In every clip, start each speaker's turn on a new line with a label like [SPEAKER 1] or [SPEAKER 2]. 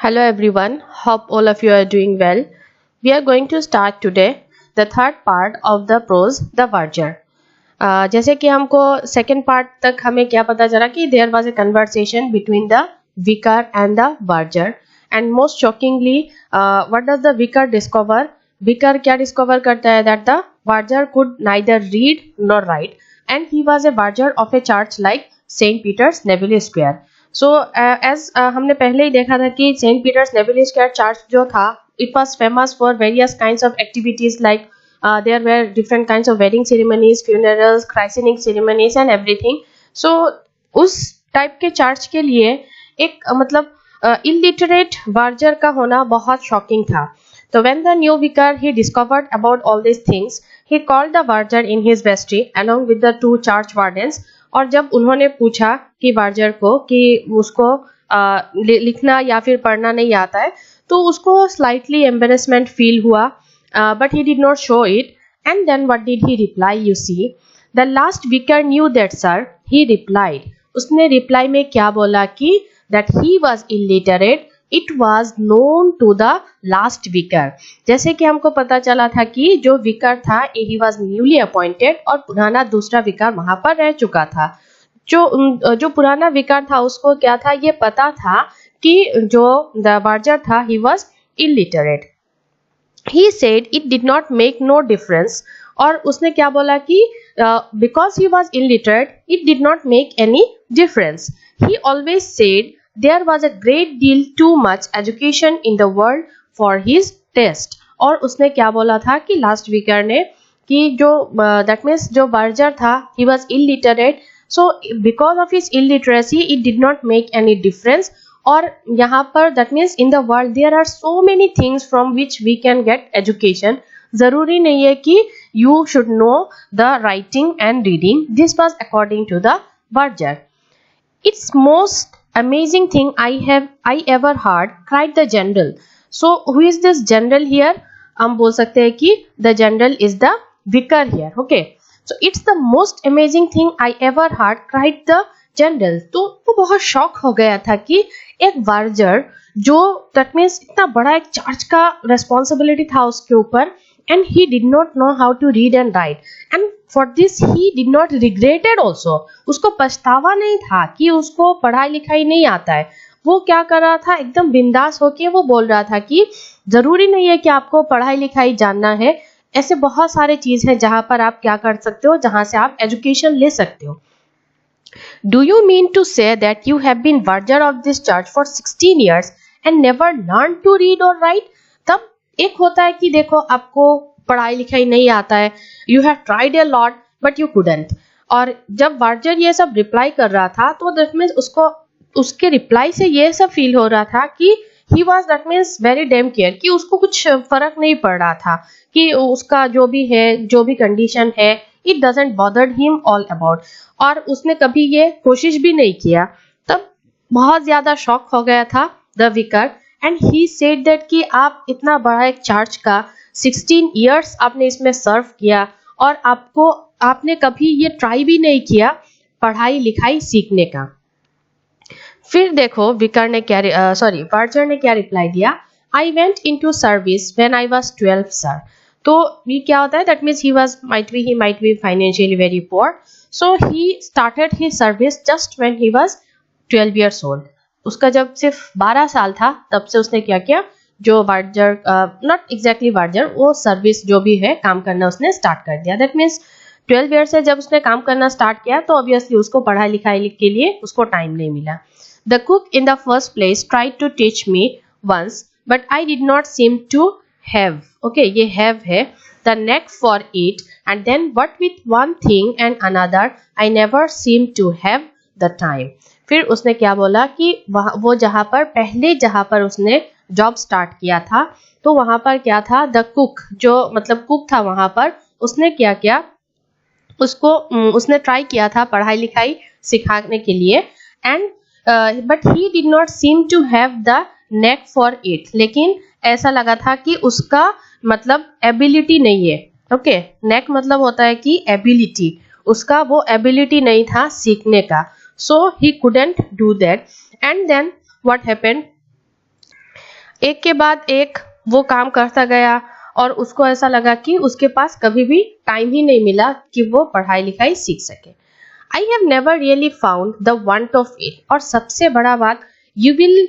[SPEAKER 1] Hello everyone, hope all of you are doing well. We are going to start today the third part of the prose The Verger. जैसे कि हमको second part तक हमें क्या पता चला कि there was a conversation between the vicar and the verger, and most shockingly what does the vicar discover? Vicar क्या discover करता है that the verger could neither read nor write, and he was a verger of a church like Saint Peter's Neville Square. So as हमने पहले ही देखा था कि Saint Peter's Neville Square church जो था it was famous for various kinds of activities like there were different kinds of wedding ceremonies, funerals, christening ceremonies and everything. So उस type के चर्च के लिए एक मतलब इलिटरेट वर्जर का होना बहुत शॉकिंग था. तो when the new vicar he discovered about all this things, he called the verger in his vestry along with the two church wardens. और जब उन्होंने पूछा कि वर्जर को कि उसको लिखना या फिर पढ़ना नहीं आता है, तो उसको स्लाइटली एम्बेरसमेंट फील हुआ, but he did not show it. And then what did he reply? You see, the last vicar knew that sir, he replied. उसने रिप्लाई में क्या बोला कि that he was illiterate, it was known to the last vicar. जैसे कि हमको पता चला था कि जो विकर था ही वॉज न्यूली अपॉइंटेड और पुराना दूसरा विकर वहां पर रह चुका था. जो पुराना विकर था उसको क्या था, ये पता था कि जो द वर्जर था he was illiterate. He said it did not make no difference. और उसने क्या बोला कि because he was illiterate it did not make any difference. He always said there was a great deal too much education in the world for his taste. और उसने क्या बोला था कि लास्ट वीकर ने कि जो that means जो वर्जर था he was illiterate, so because of his illiteracy it did not make any difference. और यहाँ पर that means in the world there are so many things from which we can get education. जरूरी नहीं है कि you should know the writing and reading. This was according to the verger. It's most amazing thing I ever heard, cried the general. So who is this general here? हम बोल सकते हैं कि the general is the vicar here. Okay, so it's the most amazing thing I ever heard, cried the general. तो वो बहुत shock हो गया था कि एक वर्जर जो that means इतना बड़ा एक चर्च का responsibility था उसके ऊपर, and he did not know how to read and write, and for this he did not regretted also. उसको पछतावा नहीं था कि उसको पढ़ाई लिखाई नहीं आता है. वो क्या कर रहा था, एकदम बिंदास होके वो बोल रहा था कि जरूरी नहीं है कि आपको पढ़ाई लिखाई जानना है, ऐसे बहुत सारे चीज है जहां पर आप क्या कर सकते हो, जहां से आप एजुकेशन ले सकते हो. Do you mean to say that you have been verger of this church for 16 years and never learned to read or write? तब एक होता है कि देखो आपको पढ़ाई लिखाई नहीं आता है, you have tried a lot but you couldn't. और जब वर्जर ये सब रिप्लाई कर रहा था तो दैट मीन्स उसको उसके रिप्लाई से ये सब फील हो रहा था कि he was that means very damn care, कि उसको कुछ फर्क नहीं पड़ रहा था कि उसका जो भी है, जो भी कंडीशन है, it doesn't bothered him all about. और उसने कभी ये कोशिश भी नहीं किया. तब बहुत ज्यादा शॉक हो गया था the vicar, and he said that कि आप इतना बड़ा एक चर्च का 16 इयर्स आपने इसमें सर्व किया और आपने कभी ये ट्राई भी नहीं किया पढ़ाई लिखाई सीखने का. फिर देखो विकर ने क्या वर्जर ने क्या रिप्लाई दिया. I went into service when I was 12 sir. तो ये क्या होता है, that means he might be financially very poor, so he started his service just when he was 12 years old. उसका जब सिर्फ 12 साल था तब से उसने क्या किया, जो वर्जर नॉट एग्जैक्टली वर्जर, वो सर्विस जो भी है काम करना उसने स्टार्ट कर दिया. दैट मीन्स 12 ईयर से जब उसने काम करना स्टार्ट किया तो ऑब्वियसली उसको पढ़ाई लिखाई के लिए उसको टाइम नहीं मिला. The cook in the first place tried to teach me once but I did not seem to have. Okay, ये हैव है, the knack for it, and then what with one thing and another I never seem to have the time. फिर उसने क्या बोला कि वो जहाँ पर उसने जॉब स्टार्ट किया था तो वहां पर क्या था, द कुक जो मतलब कुक था वहां पर, उसने क्या किया, उसने ट्राई किया था पढ़ाई लिखाई सिखाने के लिए, and but he did not seem to have the knack for it. लेकिन ऐसा लगा था कि उसका मतलब एबिलिटी नहीं है. ओके, नेक मतलब होता है कि एबिलिटी, उसका वो एबिलिटी नहीं था सीखने का, so he couldn't do that. And then what happened, एक के बाद एक वो काम करता गया और उसको ऐसा लगा कि उसके पास कभी भी टाइम ही नहीं मिला कि वो पढ़ाई लिखाई सीख सके। I have never really found the want of it. और सबसे बड़ा बात, you will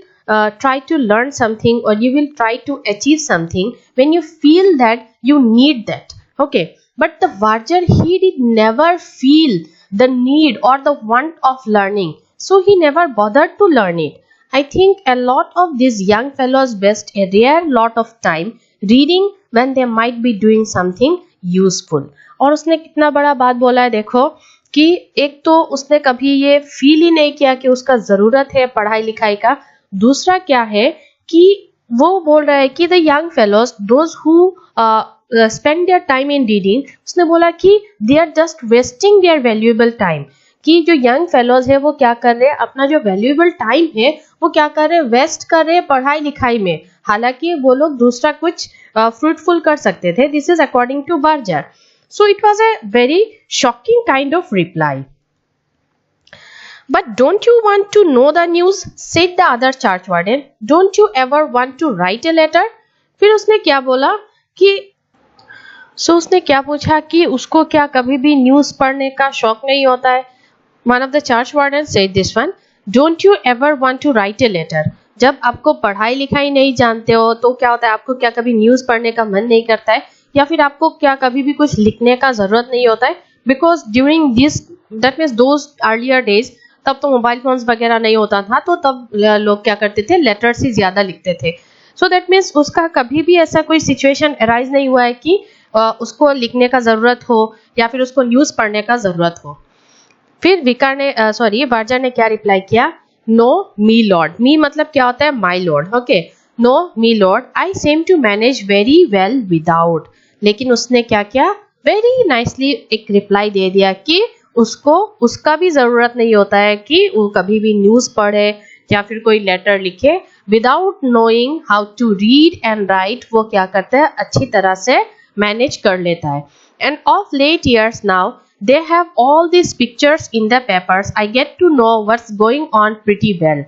[SPEAKER 1] try to learn something or you will try to achieve something when you feel that you need that. Okay, but the Varjar, he did never feel the need or the want of learning, so he never bothered to learn it. I think a lot of these young fellows waste a rare lot of time reading when they might be doing something useful. और उसने कितना बड़ा बात बोला है देखो, कि एक तो उसने कभी ये फील ही नहीं किया कि उसका जरूरत है पढ़ाई लिखाई का। दूसरा क्या है कि वो बोल रहा है कि the young fellows those who spend their time in reading, उसने बोला कि they are just wasting their valuable time, कि जो यंग फेलोज है वो क्या कर रहे हैं, अपना जो वैल्यूएबल टाइम है वो क्या कर रहे हैं, वेस्ट कर रहे हैं पढ़ाई लिखाई में, हालांकि वो लोग दूसरा कुछ फ्रूटफुल कर सकते थे। This is according to verger. So it was a very shocking kind of reply. But don't you want to know the news? Said the other church warden. Don't you ever want to write a letter? फिर उसने क्या बोला कि उसने क्या पूछा कि उसको क्या कभी भी न्यूज पढ़ने का शौक नहीं होता है। One of the church wardens said this one. Don't you ever want to write a letter? जब आपको पढ़ाई लिखाई नहीं जानते हो तो क्या होता है, आपको क्या कभी न्यूज पढ़ने का मन नहीं करता है, या फिर आपको क्या कभी भी कुछ लिखने का जरूरत नहीं होता है? Because during this, that means those earlier days, तब तो मोबाइल फोन्स वगैरह नहीं होता था, तो तब लोग क्या करते थे, लेटर्स ही ज्यादा लिखते थे। सो दैट मीन्स उसका कभी भी ऐसा कोई सिचुएशन अराइज नहीं हुआ है कि उसको लिखने का जरूरत हो या फिर उसको न्यूज पढ़ने का जरूरत हो। फिर विकार ने बार्जर ने क्या रिप्लाई किया, नो मी लॉर्ड। मी मतलब क्या होता है, my lord. Okay, no me lord, I seem to manage very well without. लेकिन उसने क्या किया, वेरी नाइसली एक रिप्लाई दे दिया कि उसको उसका भी जरूरत नहीं होता है कि वो कभी भी न्यूज पढ़े या फिर कोई लेटर लिखे। Without knowing how to read and write, वो क्या करता है, अच्छी तरह से मैनेज कर लेता है। And of late years now they have all this pictures in the papers, I get to know what's going on pretty well.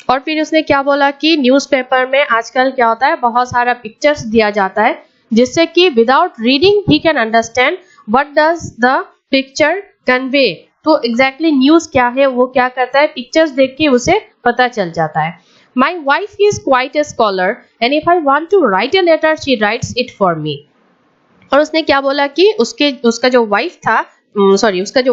[SPEAKER 1] और फिर उसने क्या बोला कि न्यूज़पेपर में आजकल क्या होता है, बहुत सारा पिक्चर्स दिया जाता है, जिससे कि without reading he can understand what does the picture convey. तो एग्जैक्टली न्यूज क्या है, वो क्या करता है, पिक्चर्स देख के उसे पता चल जाता है। My wife is quite a scholar and if I want to write a letter she writes it for me. और उसने क्या बोला कि उसका जो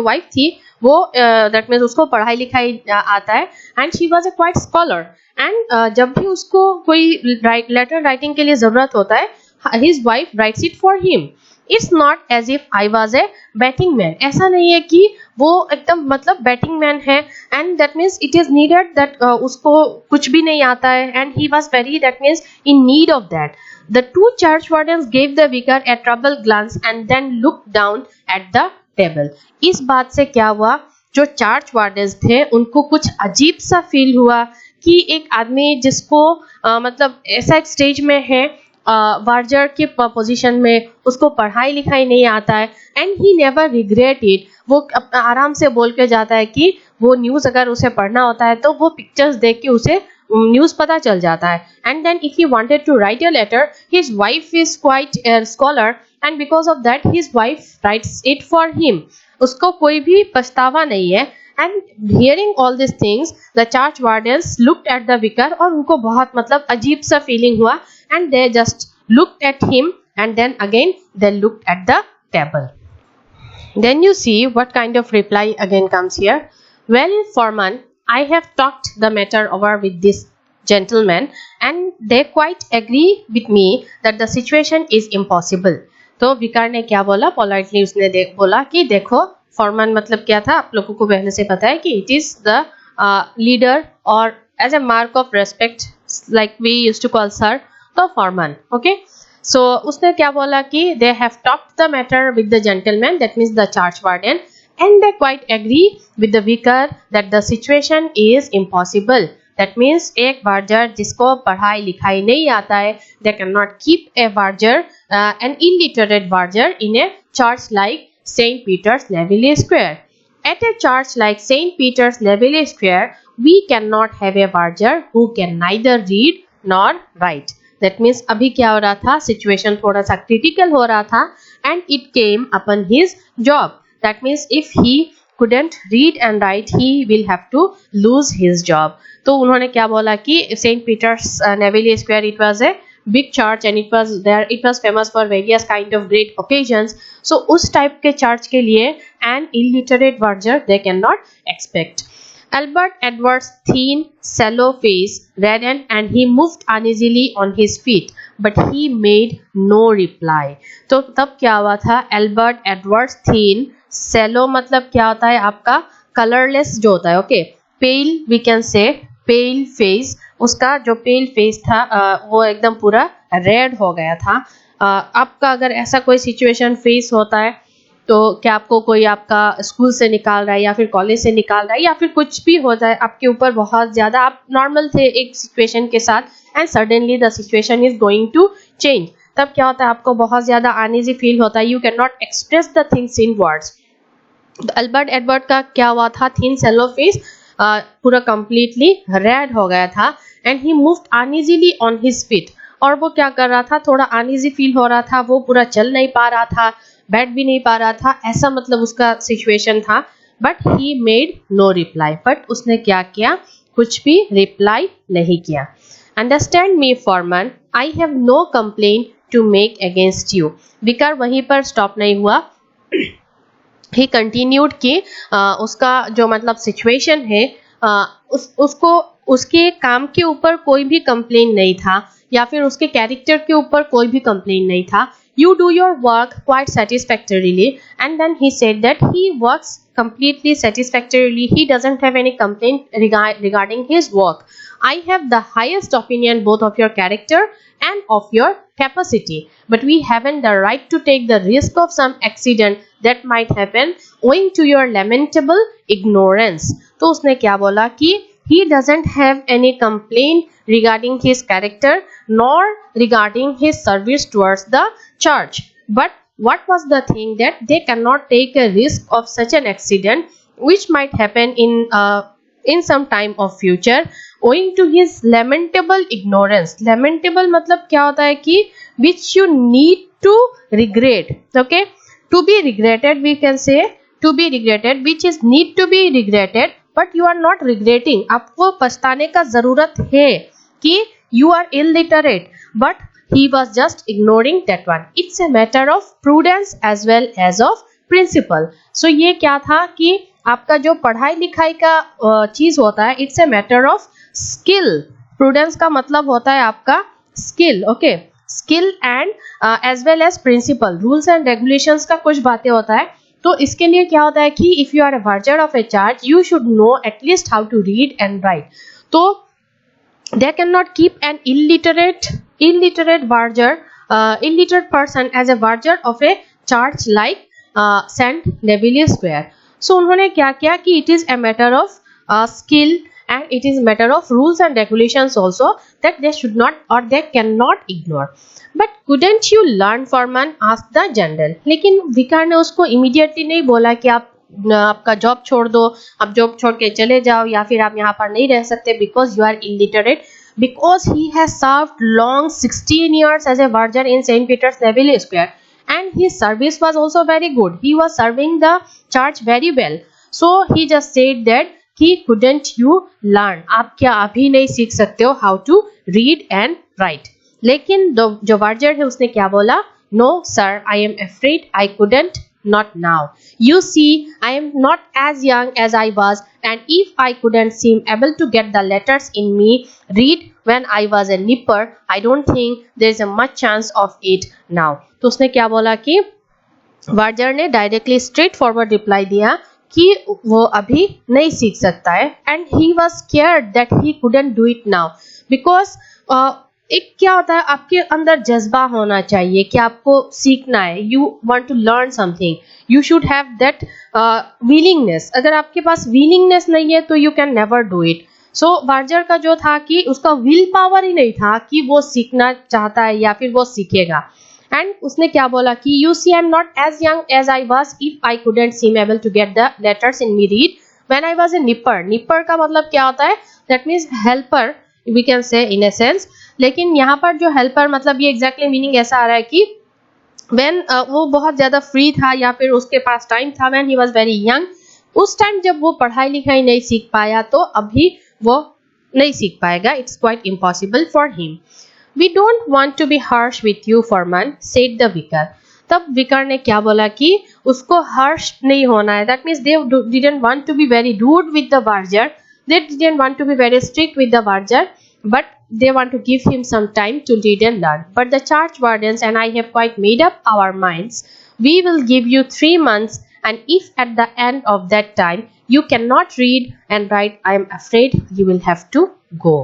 [SPEAKER 1] वाइफ थी वो दैट मीन्स उसको पढ़ाई लिखाई आता है, and she was a quite scholar, and जब भी उसको कोई लेटर राइटिंग के लिए जरूरत होता है, his wife writes it for him. It's not as if I was a batting man. ऐसा नहीं है कि वो एकदम मतलब बैटिंग मैन है, and that means it is needed that उसको कुछ भी नहीं आता है, and he was very that means in need of that. The two church wardens gave the vicar a trouble glance and then look down at the table. इस बात से क्या हुआ, जो चर्च वार्डन्स थे उनको कुछ अजीब सा फील हुआ कि एक आदमी जिसको मतलब ऐसा एक स्टेज में है, वार्जर के पोजीशन में, उसको पढ़ाई लिखाई नहीं आता है, and he never regret it. वो आराम से बोल के जाता है कि वो न्यूज अगर उसे पढ़ना होता है तो वो पिक्चर्स देख के उसे न्यूज पता चल जाता है। And then if he wanted to write a letter, his wife is quite a scholar and because of that his wife writes it for him. उसको कोई भी पछतावा नहीं है। And hearing all this things the church wardens looked at the vicar, और उनको बहुत मतलब अजीब सा फीलिंग हुआ, and they just looked at him and then again they looked at the table. Then you see what kind of reply again comes here. Well, foreman, I have talked the matter over with this gentleman and they quite agree with me that the situation is impossible. तो विकार ने क्या बोला, politely उसने बोला कि देखो, foreman मतलब क्या था, आप लोगों को पहले से पता है कि इट इज द लीडर और as a mark of respect like we used to call sir, तो फॉरमैन। ओके, सो उसने क्या बोला कि they have talked the matter with the gentleman, that means the church warden, and they quite agree with the vicar that the situation is impossible. That means एक verger जिसको पढ़ाई लिखाई नहीं आता है, they can not keep a verger, N illiterate verger in a church like Saint Peter's Neville Square. At a church like St. Peter's Leville Square, we cannot have a varger who can neither read nor write. That means अभी क्या हो रहा था, situation थोड़ा सा critical हो रहा था and it came upon his job. That means if he couldn't read and write, he will have to lose his job. तो उन्होंने क्या बोला कि St. Peter's Navy Square, it was a big church and it was famous for various kind of great occasions. So उस type के church के लिए an illiterate verger they cannot expect. Albert Edward's thin, sallow face reddened and he moved uneasily on his feet, but he made no reply. तो तब क्या हुआ था, Albert Edward's thin, sallow मतलब क्या होता है आपका colorless जो होता है, okay, pale we can say, pale face, उसका जो pale face था वो एकदम पूरा red हो गया था. आपका अगर ऐसा कोई situation face होता है तो क्या आपको कोई आपका स्कूल से निकाल रहा है या फिर कॉलेज से निकाल रहा है या फिर कुछ भी हो जाए आपके ऊपर, बहुत ज़्यादा आप नॉर्मल थे एक सिचुएशन के साथ and suddenly the situation is going to change, तब क्या होता है आपको बहुत ज़्यादा अनईजी फील होता है. You can not express the things in words. Albert Edward का क्या हुआ था, थिन सेलो फेस पूरा कंप्लीटली रेड हो गया था and he moved uneasily on his feet. और वो क्या कर रहा था, थोड़ा अनईजी फील हो रहा था, वो पूरा चल नहीं पा रहा था, बैठ भी नहीं पा रहा था, ऐसा मतलब उसका सिचुएशन था. But he made no reply, but उसने क्या किया, कुछ भी रिप्लाई नहीं किया. Understand me Foreman, I have no complaint to make against you. Vicar वहीं पर स्टॉप नहीं हुआ, ही कंटिन्यूड कि उसका जो मतलब सिचुएशन है उसको उसके काम के ऊपर कोई भी कंप्लेन नहीं था या फिर उसके कैरेक्टर के ऊपर कोई भी कंप्लेन नहीं था. You do your work quite satisfactorily, and then he said that he works completely satisfactorily. He doesn't have any complaint regarding his work. I have the highest opinion both of your character and of your capacity, but we haven't the right to take the risk of some accident that might happen owing to your lamentable ignorance. तो उसने क्या बोला कि he doesn't have any complaint regarding his character nor regarding his service towards the church, but what was the thing that they cannot take a risk of such an accident which might happen in some time of future owing to his lamentable ignorance. Lamentable मतलब क्या होता है कि which you need to regret, okay, to be regretted we can say, to be regretted which is need to be regretted but you are not regretting. आपको पछताने का जरूरत है कि you are illiterate but he was just ignoring that one. It's a matter of prudence as well as of principle. So ये क्या था कि आपका जो पढ़ाई लिखाई का चीज होता है, it's a matter of skill. Prudence का मतलब होता है आपका skill, okay, skill and as well as principle. Rules and regulations का कुछ बातें होता है. तो इसके लिए क्या होता है कि if you are a verger of a church, you should know at least how to read and write. तो they cannot keep an illiterate verger, illiterate person as a verger of a church like St. Neville Square. So उन्होंने क्या किया कि it is a matter of skill and it is a matter of rules and regulations also that they should not or they cannot ignore. But couldn't you learn, foreman? asked the general. लेकिन विकार ने उसको immediately नहीं बोला कि आपका job छोड़ दो, आप जॉब छोड़ के चले जाओ या फिर आप यहाँ पर नहीं रह सकते because you are illiterate. Because he has served long 16 years as a verger in St. Peter's Navy Square and his service was also very good. He was serving the church very well. So he just said that he couldn't you learn. आप क्या अभी नहीं सीख सकते हो how to read and write. लेकिन जो वर्जर है उसने क्या बोला, No sir, I am afraid I couldn't, not now. You see, I am not as young as I was and if I couldn't seem able to get the letters in me read when I was a nipper, I don't think there is a much chance of it now. तो उसने क्या बोला कि वर्जर ने directly straight forward reply दिया कि वो अभी नहीं सीख सकता है and he was scared that he couldn't do it now because एक क्या होता है आपके अंदर जज्बा होना चाहिए कि आपको सीखना है, you want to learn something, you should have that willingness. अगर आपके पास विलिंगनेस नहीं है तो you can never do it. So verger का जो था कि उसका विल पावर ही नहीं था कि वो सीखना चाहता है या फिर वो सीखेगा. एंड उसने क्या बोला कि you see I am not as young as I was if I couldn't seem able to get the letters in me read when I was a nipper. Nipper का मतलब क्या होता है, that means helper, we can say in a sense लेकिन यहाँ पर जो helper मतलब ये एग्जैक्टली मीनिंग ऐसा आ रहा है कि व्हेन वो बहुत ज़्यादा फ्री था या फिर उसके पास टाइम था, when he was very young, उस टाइम जब वो पढ़ाई लिखाई नहीं सीख पाया तो अभी वो नहीं सीख पाएगा. It's quite impossible for him. We don't want to be harsh with you foreman, said the vicar. तब विकर ने क्या बोला कि उसको हर्ष नहीं होना है. That means they didn't want to be very rude with the verger, they didn't want to be very strict with the verger, but they want to give him some time to read and learn. But the church wardens and I have quite made up our minds. We will give you 3 months, and if at the end of that time you cannot read and write, I am afraid you will have to go.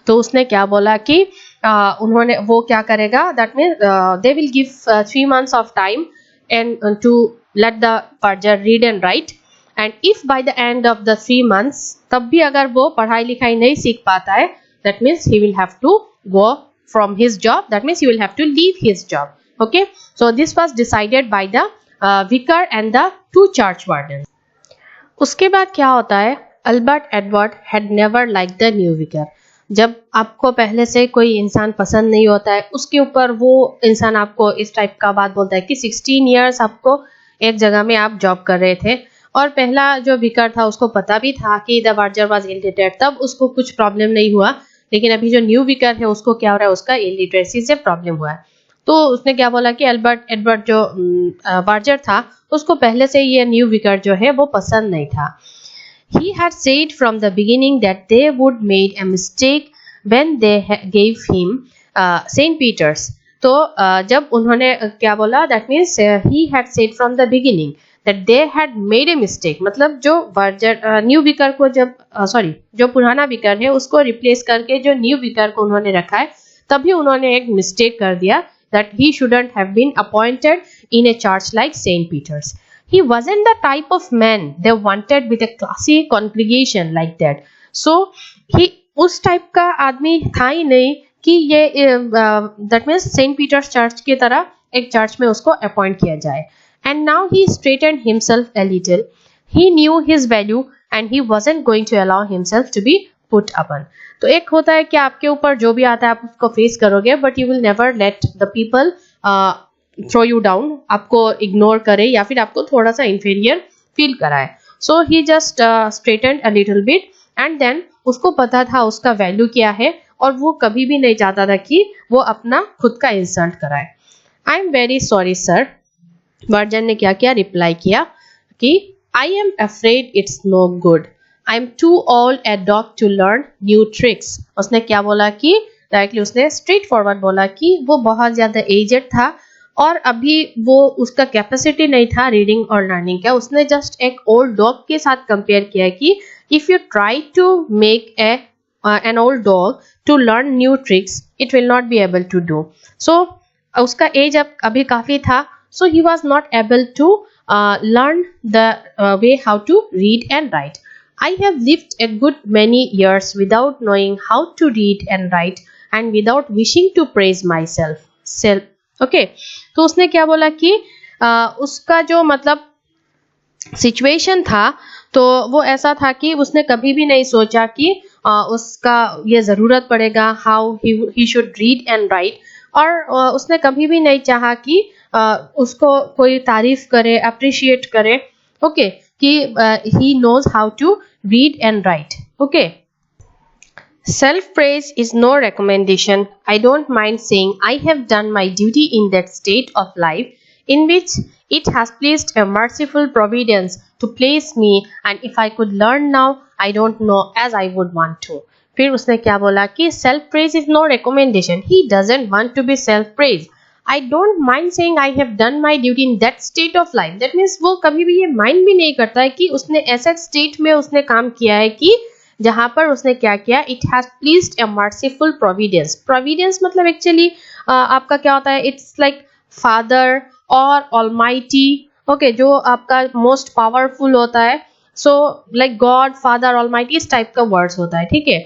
[SPEAKER 1] तो उसने क्या बोला कि उन्होंने वो क्या करेगा, that means they will give 3 months of time and to let the verger read and write. And if by the end of the 3 months तब भी अगर वो पढ़ाई लिखाई नहीं सीख पाता है, that means he will have to go from his job, that means he will have to leave his job. Okay, so this was decided by the vicar and the 2 church wardens. उसके बाद क्या होता है, Albert Edward had never liked the new vicar. जब आपको पहले से कोई इंसान पसंद नहीं होता है, उसके ऊपर वो इंसान आपको इस टाइप का बात बोलता है कि 16 years आपको एक जगह में आप जॉब कर रहे थे, और पहला जो विकर था उसको पता भी था कि द वर्जर वाज इलिटरेट, तब उसको कुछ प्रॉब्लम नहीं हुआ. लेकिन अभी जो न्यू विकर है उसको क्या हो रहा है, उसका इलिटरेसी से प्रॉब्लम हुआ है. तो उसने क्या बोला कि अल्बर्ट एडवर्ड जो वर्जर था उसको पहले से ये न्यू विकर जो है वो पसंद नहीं था. He had said from the beginning that they would made a mistake when they gave him St. Peter's. तो जब उन्होंने क्या बोला, that means he had said from the beginning that they had made a mistake, मतलब जो वर्जर new vicar को जब जो पुराना विकर है उसको रिप्लेस करके जो न्यू विकर को उन्होंने रखा है, तभी उन्होंने एक मिस्टेक कर दिया, that he shouldn't have been appointed in a church like St. Peter's. He wasn't the type of man they wanted with a classy congregation like that. So he उस टाइप का आदमी था ही नहीं कि ये that means St. Peter's church की तरह एक चर्च में उसको अपॉइंट किया जाए. And now he straightened himself a little. He knew his value and he wasn't going to allow himself to be put upon. तो एक होता है कि आपके ऊपर जो भी आता है आप उसको फेस करोगे, but you will never let the people throw you down, आपको इग्नोर करे या फिर आपको थोड़ा सा inferior फील कराए. So he just straightened a little bit and then उसको पता था उसका वैल्यू क्या है, और वो कभी भी नहीं चाहता था कि वो अपना खुद का इंसल्ट कराए. I am very sorry sir. Verger ने क्या किया, रिप्लाई किया कि I am afraid it's no good, I am too old a dog to learn new tricks. उसने क्या बोला कि डायरेक्टली उसने स्ट्रेट फॉरवर्ड बोला कि वो बहुत ज़्यादा एजेड था और अभी वो उसका कैपेसिटी नहीं था रीडिंग और लर्निंग का. उसने जस्ट एक ओल्ड डॉग के साथ कंपेयर किया कि if you try to make an old dog to learn new tricks it will not be able to do. So उसका एज अब अभी काफ़ी था, so he was not able to learn the way how to read and write. I have lived a good many years without knowing how to read and write and without wishing to praise myself. Okay, तो उसने क्या बोला कि उसका जो मतलब situation था तो वो ऐसा था कि उसने कभी भी नहीं सोचा कि उसका ये ज़रूरत पड़ेगा how he should read and write, और उसने कभी भी नहीं चाहा कि उसको कोई तारीफ करे, अप्रिशिएट करे. ओके, कि he knows how to read and write. Okay, self praise is no recommendation. I don't mind saying I have done my duty in that state of life in which it has pleased a merciful providence to place me, and if I could learn now I don't know as I would want to. फिर उसने क्या बोला कि self praise is no recommendation. He doesn't want to be self praised. I don't mind saying I have done my duty in that state of life. That means वो कभी भी ये mind भी नहीं करता है कि उसने ऐसा स्टेट में उसने काम किया है कि जहाँ पर उसने क्या किया, it has pleased a merciful providence. Providence मतलब एक्चुअली आपका क्या होता है, it's like father or almighty. Okay, जो आपका most powerful होता है, so like God, father, almighty इस टाइप का वर्ड्स होता है. ठीक है,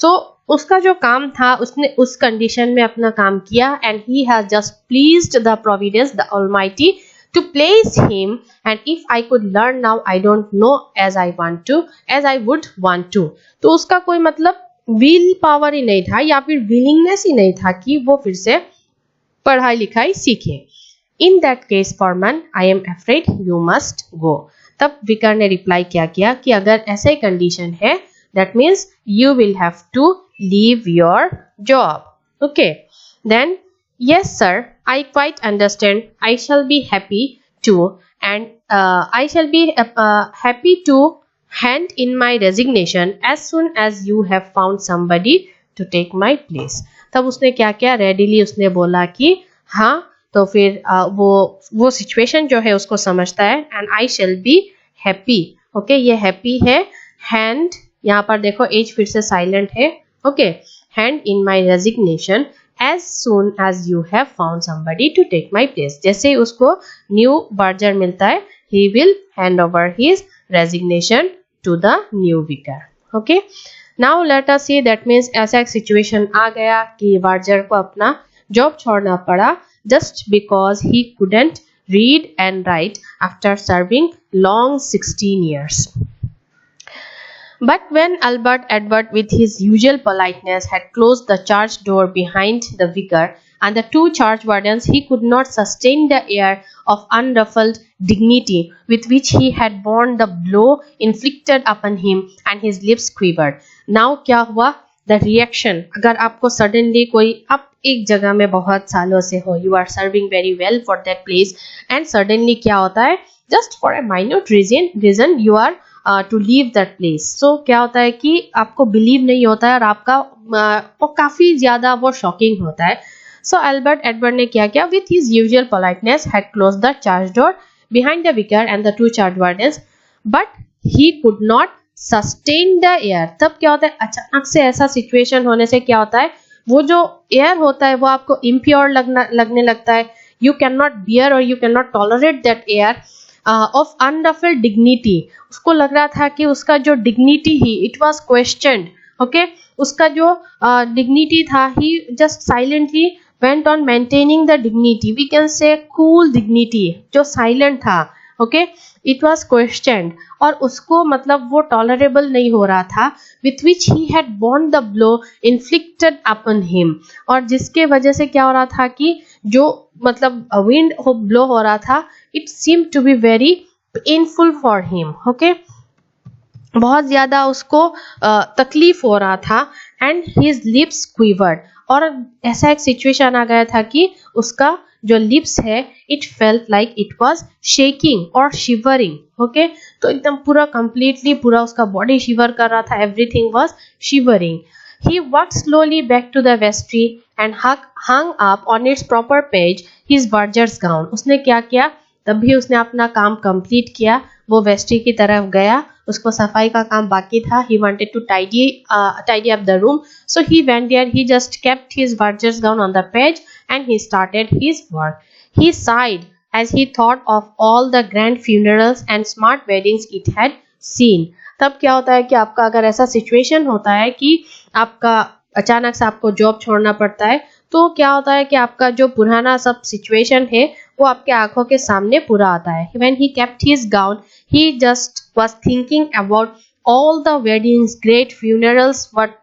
[SPEAKER 1] so उसका जो काम था उसने उस कंडीशन में अपना काम किया, and he has just pleased the providence the almighty to place him, and if I could learn now I don't know as I want to, as I would want to. तो उसका कोई मतलब will power ही नहीं था या फिर willingness ही नहीं था कि वो फिर से पढ़ाई लिखाई सीखे। In that case Foreman I am afraid you must go. तब विकर ने रिप्लाई क्या किया कि अगर ऐसा ही कंडीशन है that means you will have to leave your job. Okay then yes sir, I quite understand. I shall be happy to and I shall be happy to hand in my resignation as soon as you have found somebody to take my place. तब उसने क्या किया, readily उसने बोला कि हाँ, तो फिर वो सिचुएशन जो है उसको समझता है and I shall be happy. Okay ये हैप्पी है, हैंड यहाँ पर देखो एज फिर से साइलेंट है। Okay hand in my resignation as soon as you have found somebody to take my place. जैसे ही उसको न्यू बर्जर मिलता है he will hand over his resignation to the new vicar. Okay, now let us see that means ऐसा एक situation आ गया कि Berger को अपना जॉब छोड़ना पड़ा just because he couldn't read and write after serving long 16 years. But when Albert Edward with his usual politeness had closed the church door behind the vicar and the two church wardens, he could not sustain the air of unruffled dignity with which he had borne the blow inflicted upon him, and his lips quivered. Now क्या हुआ? The reaction. अगर आपको suddenly कोई आप एक जगह में बहुत सालों से हो, you are serving very well for that place, and suddenly क्या होता है? Just for a minute reason you are to leave that place. So क्या होता है कि आपको बिलीव नहीं होता है और आपका वो काफी ज्यादा वो शॉकिंग होता है। सो एल्बर्ट एडवर्ड ने क्या किया, with his usual politeness had close the church door behind the vicar and the two church wardens, but he could not sustain the air. तब क्या होता है, अचानक से ऐसा सिचुएशन होने से क्या होता है, वो जो एयर होता है वो आपको इम्प्योर लगने लगता है। यू कैन नॉट बियर और you can not tolerate that air of unruffled dignity. उसको लग रहा था कि उसका जो डिग्निटी ही इट वाज क्वेश्चनड। ओके उसका जो डिग्निटी था ही just silently went on maintaining the dignity, we can say cool dignity जो साइलेंट था। ओके इट वाज क्वेश्चनड और उसको मतलब वो टॉलरेबल नहीं हो रहा था, with which he had borne the blow inflicted upon him, और जिसके वजह से क्या हो रहा था कि जो मतलब विंड ब्लो हो रहा था it seem to be very painful for him. Okay बहुत ज्यादा उसको तकलीफ हो रहा था एंड हिज लिप्स क्विवर्ड, और ऐसा एक सिचुएशन आ गया था कि उसका जो लिप्स है it felt like it was shaking और शिवरिंग। ओके तो एकदम पूरा कंप्लीटली पूरा उसका बॉडी शिवर कर रहा था, everything was shivering. He walked slowly back to the vestry and hung up on its proper page his verger's gown. उसने क्या किया, तभी उसने अपना काम कंप्लीट किया, वो वेस्ट्री की तरफ गया, उसको सफाई का काम बाकी था। He wanted to tidy up the room, so he went there. He just kept his verger's gown on the page and he started his work. He sighed as he thought of all the grand funerals and smart weddings it had seen. तब क्या होता है कि आपका अगर ऐसा situation होता है कि आपका अचानक से आपको जॉब छोड़ना पड़ता है, तो क्या होता है कि आपका जो पुराना सब सिचुएशन है वो आपके आंखों के सामने पूरा आता है। When he kept his gown, he just was thinking about all the weddings, great funerals, what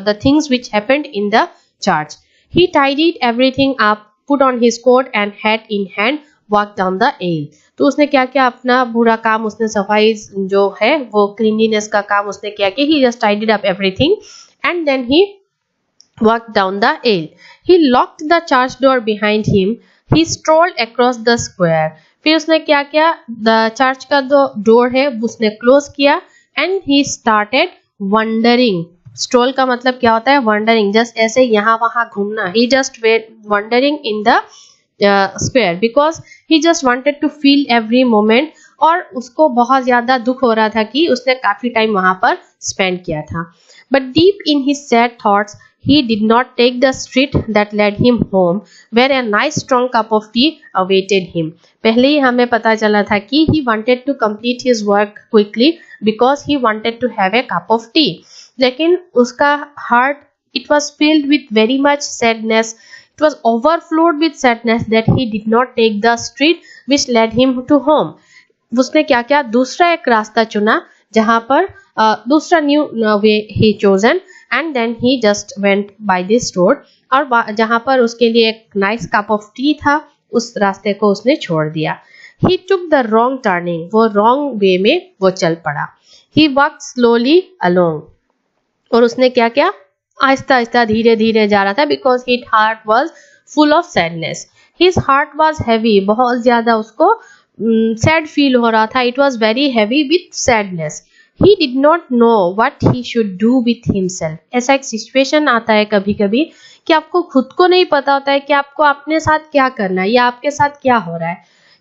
[SPEAKER 1] the things which happened in the church. He tidied everything up, put on his coat and hat in hand, walked down the aisle. तो उसने क्या किया, अपना पूरा काम उसने सफाई जो है वो क्लीनलीनेस का काम उसने क्या किया, he just tidied up everything and then he walked down the aisle. He locked the church door behind him. He strolled across the square. फिर उसने क्या किया, the church का जो डोर है उसने क्लोज किया and he started wandering. Stroll का मतलब क्या होता है, वंडरिंग, जस्ट ऐसे यहाँ वहाँ घूमना। He just wandering in the square because he just wanted to feel every moment, और उसको बहुत ज्यादा दुख हो रहा था कि उसने काफी टाइम वहां पर स्पेंड किया था। But deep in his sad thoughts, he did not take the street that led him home, where a nice strong cup of tea awaited him. पहले ही हमें पता चला था कि he wanted to complete his work quickly because he wanted to have a cup of tea. लेकिन उसका heart it was filled with very much sadness. It was overflowed with sadness that he did not take the street which led him to home. उसने क्या किया, दूसरा एक रास्ता चुना जहां पर दूसरा new way he chosen and then he just went by this road, और जहां पर उसके लिए एक नाइस कप ऑफ टी था उस रास्ते को उसने छोड़ दिया. ही टुक द रॉन्ग टर्निंग, वो रॉन्ग वे में वो चल पड़ा. ही वॉक स्लोली अलोंग, और उसने क्या किया, आहिस्ता आहिस्ता धीरे धीरे जा रहा था, because his heart was full of sadness. His heart was heavy, बहुत ज्यादा उसको सैड फील हो रहा था. It was very heavy with sadness. He did not know what he should do with himself. ऐसा एक सिचुएशन आता है कभी कभी कि आपको खुद को नहीं पता होता है कि आपको अपने साथ क्या करना है या आपके साथ क्या हो रहा है.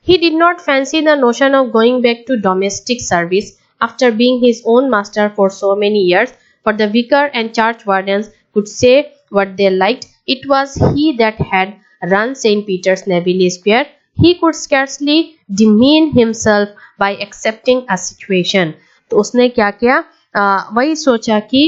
[SPEAKER 1] He did not fancy the notion of going back to domestic service after being his own master for so many years, for the vicar and church wardens could say what they liked. It was he that had run St. Peter's Navy Square. He could scarcely demean himself by accepting a situation. तो उसने क्या किया, वही सोचा कि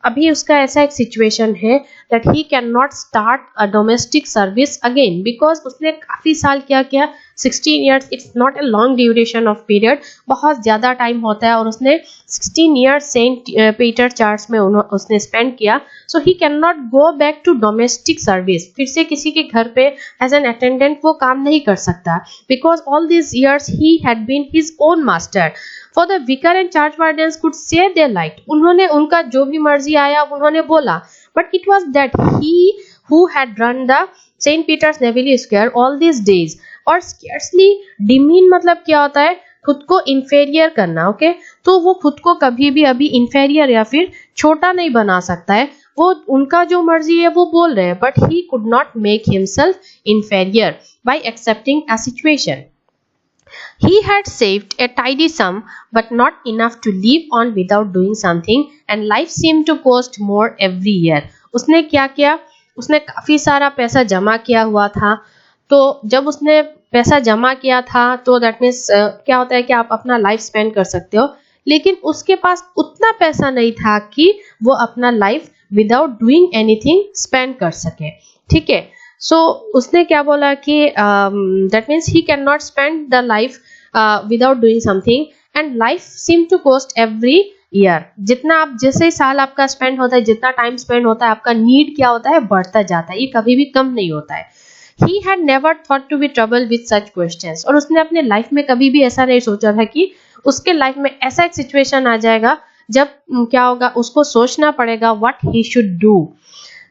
[SPEAKER 1] अभी उसका ऐसा एक सिचुएशन है that he can not start a domestic service again, because उसने काफ़ी साल क्या किया, 16 years, it's not a long duration of period, बहुत ज़्यादा टाइम होता है, और उसने 16 ईयर्स सेंट पीटर चर्च में उसने स्पेंड किया. So he can not go back to domestic service, फिर से किसी के घर पे एज एन अटेंडेंट वो काम नहीं कर सकता, because all this years he had been his own master. For the vicar and church wardens could say they liked. उन्होंने उनका जो भी मर्जी आया उन्होंने बोला. But it was that he who had run the St. Peter's Navy Square all these days. और scarcely demean मतलब क्या होता है, खुद को inferior करना. ओके, तो वो खुद को कभी भी अभी inferior या फिर छोटा नहीं बना सकता है. वो उनका जो मर्जी है वो बोल रहे हैं, but he could not make himself inferior by accepting a situation. He had saved a tidy sum, but not enough to live on without doing something, and life seemed to cost more every year. उसने क्या किया, उसने काफ़ी सारा पैसा जमा किया हुआ था. तो जब उसने पैसा जमा किया था तो दैट मीन्स क्या होता है कि आप अपना लाइफ स्पेंड कर सकते हो, लेकिन उसके पास उतना पैसा नहीं था कि वो अपना life without doing anything spend कर सके. ठीक है, सो उसने क्या बोला कि that means he can not spend the life without doing something, and life seem to cost every year. जितना आप जैसे साल आपका स्पेंड होता है, जितना टाइम स्पेंड होता है, आपका नीड क्या होता है, बढ़ता जाता है, ये कभी भी कम नहीं होता है. He had never thought to be troubled with such questions. और उसने अपने लाइफ में कभी भी ऐसा नहीं सोचा था कि उसके लाइफ में ऐसा एक सिचुएशन आ जाएगा जब क्या होगा, उसको सोचना पड़ेगा what he should do.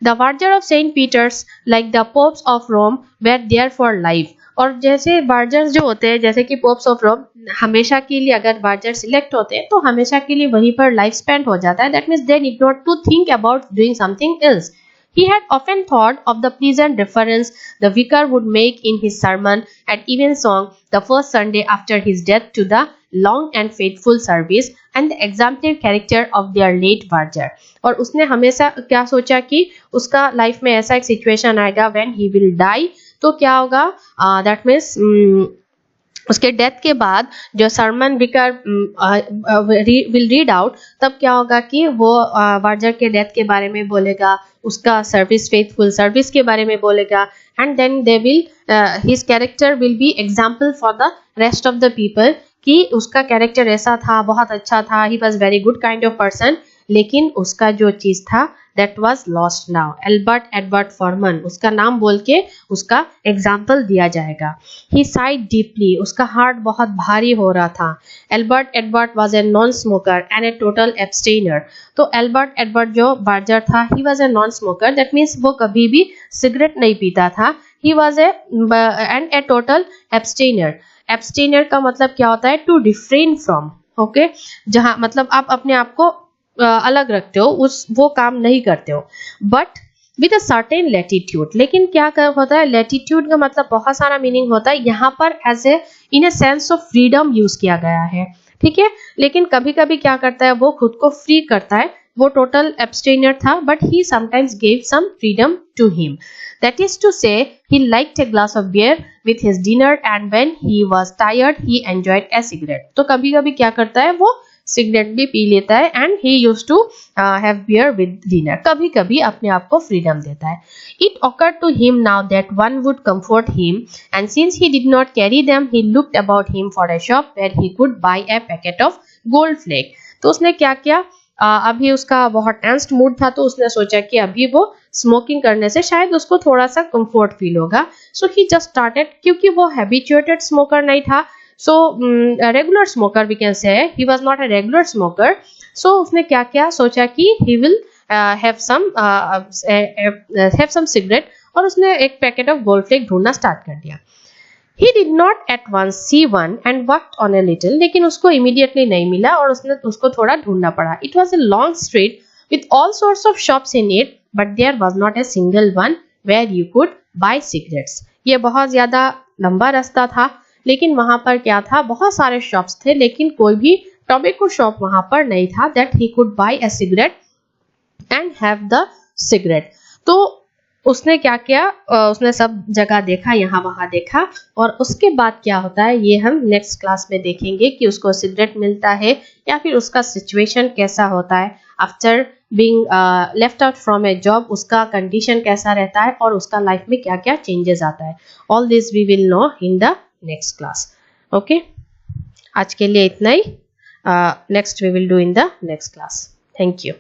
[SPEAKER 1] The Verger of St. Peter's, like the popes of Rome, were there for life. और जैसे वर्जर्स जो होते हैं, जैसे कि पोप्स ऑफ रोम, हमेशा के लिए अगर वर्जर सिलेक्ट होते हैं तो हमेशा के लिए वहीं पर लाइफ स्पेंड हो जाता है. That means they need not to think about doing something else. He had often thought of the pleasant reference the vicar would make in his sermon at evensong the first Sunday after his death to the long and faithful service and the exemplary character of their late verger. और उसने हमेशा क्या सोचा कि उसका life में ऐसा एक सिचुएशन आएगा when he will die, तो क्या होगा, that means उसके डेथ के बाद जो sermon vicar will read out, तब क्या होगा कि वो वर्जर के डेथ के बारे में बोलेगा, उसका सर्विस, फेथफुल सर्विस के बारे में बोलेगा, and then they will his character will be example for the rest of the people, कि उसका कैरेक्टर ऐसा था, बहुत अच्छा था, he was very good kind of person, लेकिन उसका जो चीज था that was lost now. Albert Edward Foreman, उसका नाम बोल के उसका एग्जाम्पल दिया जाएगा. ही साइड डीपली, उसका हार्ट बहुत भारी हो रहा था. Albert Edward was a non smoker and a total abstainer. तो एल्बर्ट एडवर्ड जो वर्जर था, he was a non smoker, that means वो कभी भी सिगरेट नहीं पीता था. He was A total एब्सटेनर. एब्सटेनर का मतलब क्या होता है, टू रिफ्रेन फ्रॉम. ओके, जहां मतलब आप अपने आप को अलग रखते हो, उस वो काम नहीं करते हो, but with a certain latitude. लेकिन क्या होता है, लैटिट्यूड का मतलब बहुत सारा मीनिंग होता है, यहाँ पर as a in a sense of freedom use किया गया है. ठीक है, लेकिन कभी कभी क्या करता है, वो खुद को फ्री करता है. वो टोटल एब्सटेनर था, but he sometimes gave some freedom to him. That is to say, he liked a glass of beer with his dinner, and when he was tired, he enjoyed a cigarette. तो कभी कभी क्या करता है, वो cigarette भी पी लेता है, and he used to have beer with dinner. कभी कभी अपने आप को फ्रीडम देता है. It occurred to him now that one would comfort him, and since he did not carry them, he looked about him for a shop where he could buy a packet of gold flake. तो उसने क्या किया, अभी उसका बहुत tensed mood था, तो उसने सोचा कि अभी वो स्मोकिंग करने से शायद उसको थोड़ा सा कंफर्ट फील होगा. सो ही जस्ट स्टार्टेड, क्योंकि वो हैबिचुएटेड स्मोकर नहीं था, so regular smoker we can say, he was not a regular smoker. So उसने क्या क्या सोचा कि he will have some cigarette, और उसने एक पैकेट ऑफ गोल्ड फ्लेक ढूंढना स्टार्ट कर दिया. He did not at once see one and worked on a little, लेकिन उसको immediately नहीं मिला और उसने उसको थोड़ा ढूंढना पड़ा. It was a long street with all sorts of shops in it, but there was not a single one where you could buy cigarettes. ये बहुत ज्यादा लंबा रास्ता था, लेकिन वहां पर क्या था, बहुत सारे शॉप्स थे, लेकिन कोई भी टोबैको शॉप वहां पर नहीं था that he could buy a cigarette and have the cigarette. तो उसने क्या किया, उसने सब जगह देखा, यहाँ वहां देखा, और उसके बाद क्या होता है ये हम नेक्स्ट क्लास में देखेंगे कि उसको सिगरेट मिलता है या फिर उसका सिचुएशन कैसा होता है after being left out from A job, उसका कंडीशन कैसा रहता है और उसका लाइफ में क्या क्या चेंजेस आता है. All this we will know in the next class. Okay, आज के लिए इतना ही. Next we will do in the next class. Thank you.